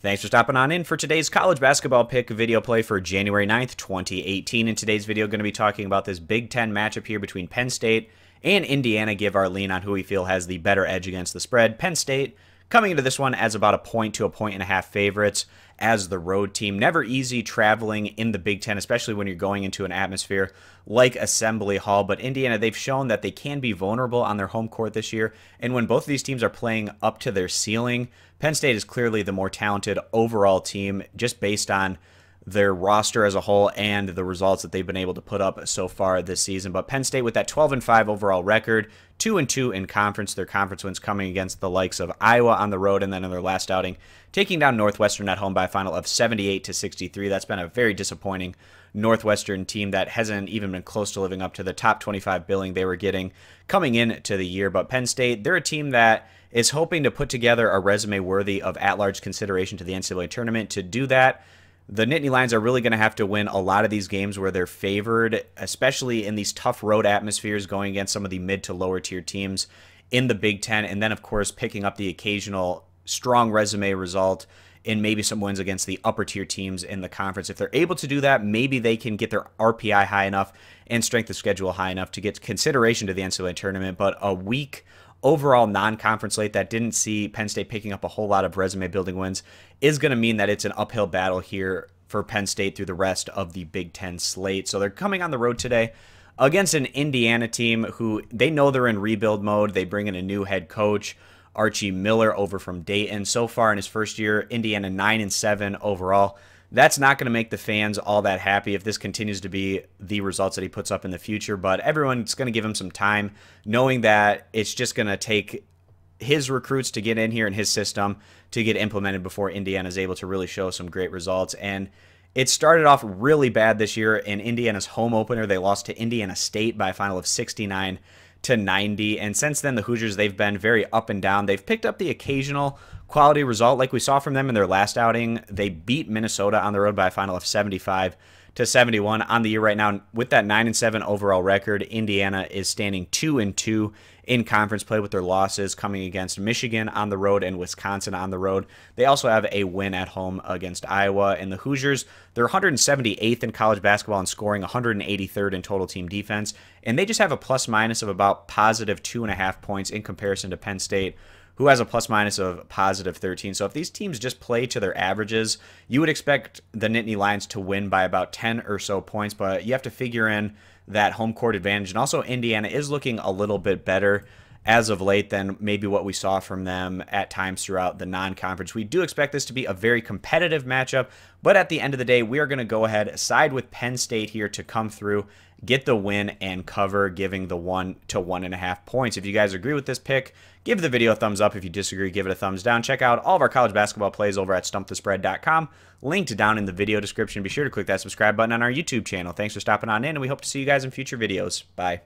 Thanks for stopping on in for today's college basketball pick video play for January 9th, 2018. In today's video, going to be talking about this Big Ten matchup here between Penn State and Indiana. Give our lean on who we feel has the better edge against the spread. Penn State coming into this one as about a point to a point and a half favorites as the road team. Never easy traveling in the Big Ten, especially when you're going into an atmosphere like Assembly Hall. But Indiana, they've shown that they can be vulnerable on their home court this year. And when both of these teams are playing up to their ceiling, Penn State is clearly the more talented overall team just based on their roster as a whole and the results that they've been able to put up so far this season. But Penn State with that 12-5 overall record, 2-2 in conference. Their conference wins coming against the likes of Iowa on the road, and then in their last outing, taking down Northwestern at home by a final of 78-63. That's been a very disappointing Northwestern team that hasn't even been close to living up to the top 25 billing they were getting coming into the year. But Penn State, they're a team that is hoping to put together a resume worthy of at-large consideration to the NCAA tournament. To do that, the Nittany Lions are really going to have to win a lot of these games where they're favored, especially in these tough road atmospheres going against some of the mid to lower tier teams in the Big Ten. And then, of course, picking up the occasional strong resume result in maybe some wins against the upper tier teams in the conference. If they're able to do that, maybe they can get their RPI high enough and strength of schedule high enough to get consideration to the NCAA tournament. But a weak overall non-conference slate that didn't see Penn State picking up a whole lot of resume building wins is going to mean that it's an uphill battle here for Penn State through the rest of the Big Ten slate. So they're coming on the road today against an Indiana team who they know they're in rebuild mode. They bring in a new head coach, Archie Miller, over from Dayton. So far in his first year, Indiana 9-7 overall. That's not going to make the fans all that happy if this continues to be the results that he puts up in the future, but everyone's going to give him some time, knowing that it's just going to take his recruits to get in here in his system to get implemented before Indiana is able to really show some great results. And it started off really bad this year in Indiana's home opener. They lost to Indiana State by a final of 69-90, and since then the Hoosiers, they've been very up and down. They've picked up the occasional quality result like we saw from them in their last outing. They beat Minnesota on the road by a final of 75-71 on the year right now. With that 9-7 overall record, Indiana is standing 2-2 in conference play with their losses coming against Michigan on the road and Wisconsin on the road. They also have a win at home against Iowa. And the Hoosiers, they're 178th in college basketball in scoring, 183rd in total team defense. And they just have a plus-minus of about positive 2.5 points in comparison to Penn State, who has a plus-minus of positive 13. So if these teams just play to their averages, you would expect the Nittany Lions to win by about 10 or so points, but you have to figure in that home court advantage. And also Indiana is looking a little bit better as of late than maybe what we saw from them at times throughout the non-conference. We do expect this to be a very competitive matchup, but at the end of the day, we are going to go ahead, side with Penn State here to come through, get the win and cover, giving the 1 to 1.5 points. If you guys agree with this pick, give the video a thumbs up. If you disagree, give it a thumbs down. Check out all of our college basketball plays over at stumpthespread.com. Linked down in the video description. Be sure to click that subscribe button on our YouTube channel. Thanks for stopping on in, and we hope to see you guys in future videos. Bye.